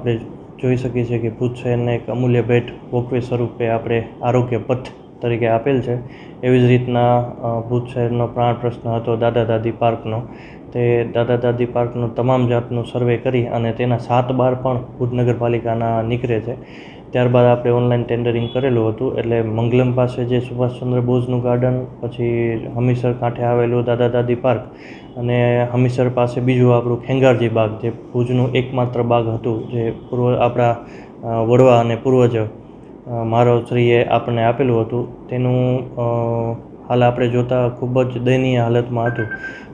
આપણે જોઈ શકીએ છીએ કે ભુજ શહેરને એક અમૂલ્ય ભેટ વોકવે સ્વરૂપે આપણે આરોગ્ય પથ તરીકે આપેલ છે. એવી જ રીતના ભુજ શહેરનો પ્રાણ પ્રશ્ન હતો દાદા દાદી પાર્કનો. તે દાદા દાદી પાર્કનું તમામ જાતનું સર્વે કરી અને તેના 7 બાર પણ ભુજ નગરપાલિકાના નીકળે છે. ત્યારબાદ આપણે ઓનલાઈન ટેન્ડરિંગ કરેલું હતું. એટલે મંગલમ પાસે જે સુભાષચંદ્ર બોઝનું ગાર્ડન, પછી હમીસર કાંઠે આવેલું દાદા દાદી પાર્ક અને હમીસર પાસે બીજું આપણું ખેંગારજી બાગ, જે ભુજનું એકમાત્ર બાગ હતું, જે આપણા વડવા અને પૂર્વજ મહારાજશ્રીએ આપણને આપેલું હતું. તેનું હાલ આપણે જોતાં ખૂબ જ દયનીય હાલતમાં હતું.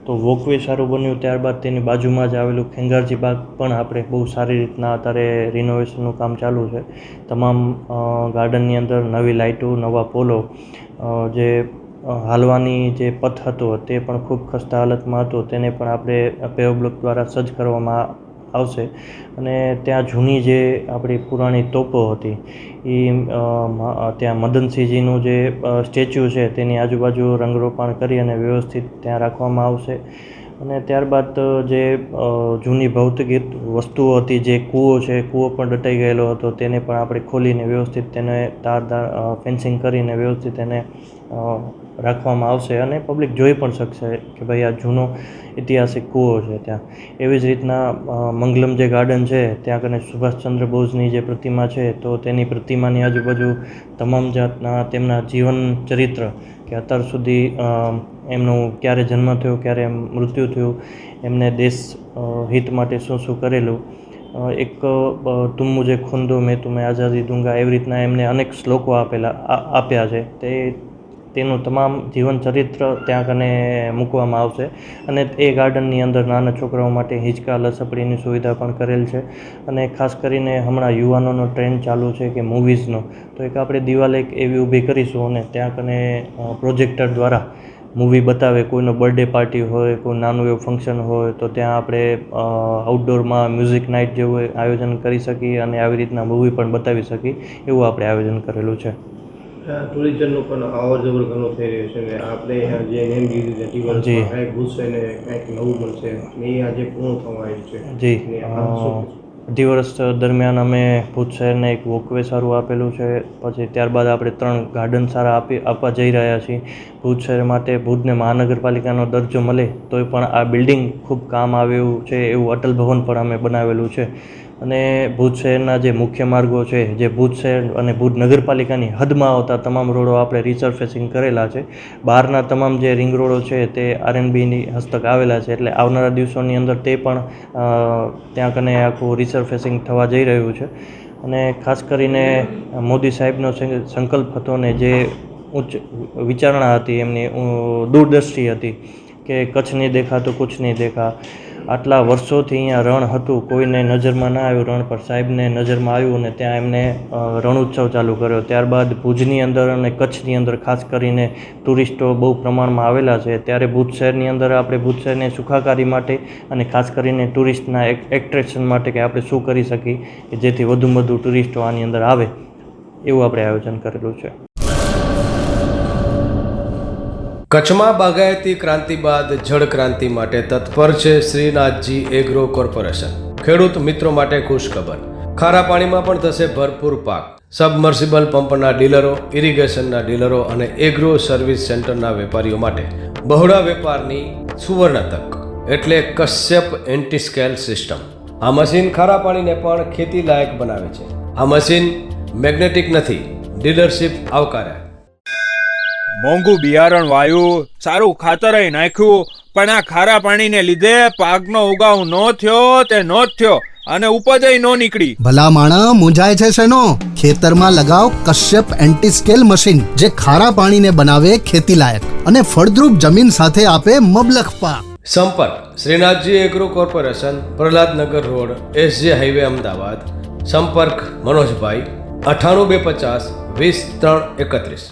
તો વોકવે સારું બન્યું, ત્યારબાદ તેની બાજુમાં જ આવેલું ખેંગારજી બાગ પણ આપણે બહુ સારી રીતના અત્યારે રિનોવેશનનું કામ ચાલુ છે. તમામ ગાર્ડનની અંદર નવી લાઇટો, નવા પોલો, જે હાલવાની જે પથ હતો તે પણ ખૂબ ખસ્તા હાલતમાં હતો, તેને પણ આપણે પેવ બ્લોક દ્વારા સજ્જ કરવામાં આવશે. અને ત્યાં જૂની જે આપણી પુરાણી તોપો હતી એ ત્યાં મદનસિંહજીનું જે સ્ટેચ્યુ છે તેની આજુબાજુ રંગરોપાણ કરી અને વ્યવસ્થિત ત્યાં રાખવામાં આવશે. અને ત્યારબાદ જે જૂની ભૌતિક વસ્તુઓ હતી, જે કૂવો છે, કૂવો પણ દટાઈ ગયેલો હતો, તેને પણ આપણે ખોલીને વ્યવસ્થિત તેને તારદાર ફેન્સિંગ કરીને વ્યવસ્થિત તેને રાખવામાં આવશે અને પબ્લિક જોઈ પણ શકશે કે ભાઈ આ જૂનો ઐતિહાસિક કૂવો છે ત્યાં. એવી જ રીતના મંગલમ જે ગાર્ડન છે ત્યાં કને સુભાષચંદ્ર બોઝની જે પ્રતિમા છે, તો તેની પ્રતિમાની આજુબાજુ તમામ જાતના તેમના જીવન ચરિત્ર કે અત્યાર સુધી એમનું ક્યારે જન્મ થયો, ક્યારે મૃત્યુ થયું, એમને દેશ હિત માટે શું શું કરેલું, એક તુમ મુझे खून दो मैं तुम्हें आज़ादी दूंगा, એવી રીતના એમને અનેક શ્લોકો આપ્યા છે. તેનું તમામ જીવન ચરિત્ર ત્યાં કને મૂકવામાં આવશે. અને એ ગાર્ડનની અંદર નાના છોકરાઓ માટે હિંચકા લસપડીની સુવિધા પણ કરેલ છે. અને ખાસ કરીને હમણાં યુવાનોનો ટ્રેન્ડ ચાલુ છે કે મૂવીઝનો, તો એક આપણે દિવાલ એક એવી ઊભી કરીશું અને ત્યાં કને પ્રોજેક્ટર દ્વારા મૂવી બતાવે. કોઈનો બર્થડે પાર્ટી હોય, કોઈ નાનું એવું ફંક્શન હોય, તો ત્યાં આપણે આઉટડોરમાં મ્યુઝિક નાઇટ જેવું આયોજન કરી શકીએ અને આવી રીતના મૂવી પણ બતાવી શકીએ, એવું આપણે આયોજન કરેલું છે. ટુરિઝમનું પણ અવર જવર ઘણું થઈ રહ્યું છે. આપણે જે નેમ કીધું છે ટીવર ભુજ શહેરને કંઈક નવું બનશે, એ આજે પૂર્ણ થવા આવ્યું છે. અઢી વર્ષ દરમિયાન અમે ભુજ શહેરને એક વોકવે સારું આપેલું છે. પછી ત્યારબાદ આપણે 3 ગાર્ડન સારા આપવા જઈ રહ્યા છીએ. ભુજ શહેર માટે ભુજને મહાનગરપાલિકાનો દરજ્જો મળે તોય પણ આ બિલ્ડિંગ ખૂબ કામ આવે એવું છે. એવું અટલ ભવન પણ અમે બનાવેલું છે. અને ભુજ શહેરના જે મુખ્ય માર્ગો છે, જે ભુજ શહેર અને ભુજ નગરપાલિકાની હદમાં આવતા તમામ રોડો આપણે રિસર્ફેસિંગ કરેલા છે. બહારના તમામ જે રિંગ રોડો છે તે RNBની હસ્તક આવેલા છે. એટલે આવનારા દિવસોની અંદર તે પણ ત્યાં કને આખું રિસર્ફેસિંગ થવા જઈ રહ્યું છે. અને ખાસ કરીને મોદી સાહેબનો સંકલ્પ હતો ને જે ઉચ્ચ વિચારણા હતી, એમની દૂરદૃષ્ટિ હતી કે કચ્છ નહીં દેખા તો કુછ નહીં દેખા. આટલા વર્ષોથી અહીંયા રણ હતું, કોઈને નજરમાં ના આવ્યું રણ, પર સાહેબને નજરમાં આવ્યું અને ત્યાં એમને રણોત્સવ ચાલુ કર્યો. ત્યારબાદ ભુજની અંદર અને કચ્છની અંદર ખાસ કરીને ટુરિસ્ટો બહુ પ્રમાણમાં આવેલા છે. ત્યારે ભુજ શહેરની અંદર આપણે ભુજ શહેરને સુખાકારી માટે અને ખાસ કરીને ટુરિસ્ટના એટ્રેક્શન માટે કે આપણે શું કરી શકીએ કે જેથી વધુમાં વધુ ટુરિસ્ટો આની અંદર આવે, એવું આપણે આયોજન કરેલું છે. કચ્છમાં બાગાયતી ક્રાંતિ બાદ જળ ક્રાંતિ માટે તત્પર છે શ્રીનાથજી એગ્રો કોર્પોરેશન. ખેડૂત મિત્રો માટે ખુશખબર, ખારા પાણીમાં પણ થશે ભરપૂર પાક. સબમર્સિબલ પંપના ડીલરો, ઇરિગેશનના ડીલરો અને એગ્રો સર્વિસ સેન્ટરના વેપારીઓ માટે બહોળા વેપારની સુવર્ણ તક, એટલે કશ્યપ એન્ટીસ્કેલ સિસ્ટમ. આ મશીન ખારા પાણીને પણ ખેતી લાયક બનાવે છે. આ મશીન મેગ્નેટિક નથી, ડીલરશીપ આવકાર્યા. મોંઘું બિયારણ વાયું, સારું ખાતર નાખ્યું, પણ આ ખારા પાણીને લીધે પાકનો ઉગાવ નો થયો તે નો જ થયો અને ઉપજ નો નીકળી. ભલા માણા મૂંઝાય છે શેનો? ખેતરમાં લગાવ કશ્યપ એન્ટીસ્કેલ મશીન, જે ખારા પાણીને બનાવે ખેતી લાયક અને ફળદ્રુપ જમીન સાથે આપે મબલખ પાક. સંપર્ક Shrinathji agro corporation, Prahlad Nagar road, SJ highway, Ahmedabad. સંપર્ક મનોજભાઈ 98 250 20 3 31.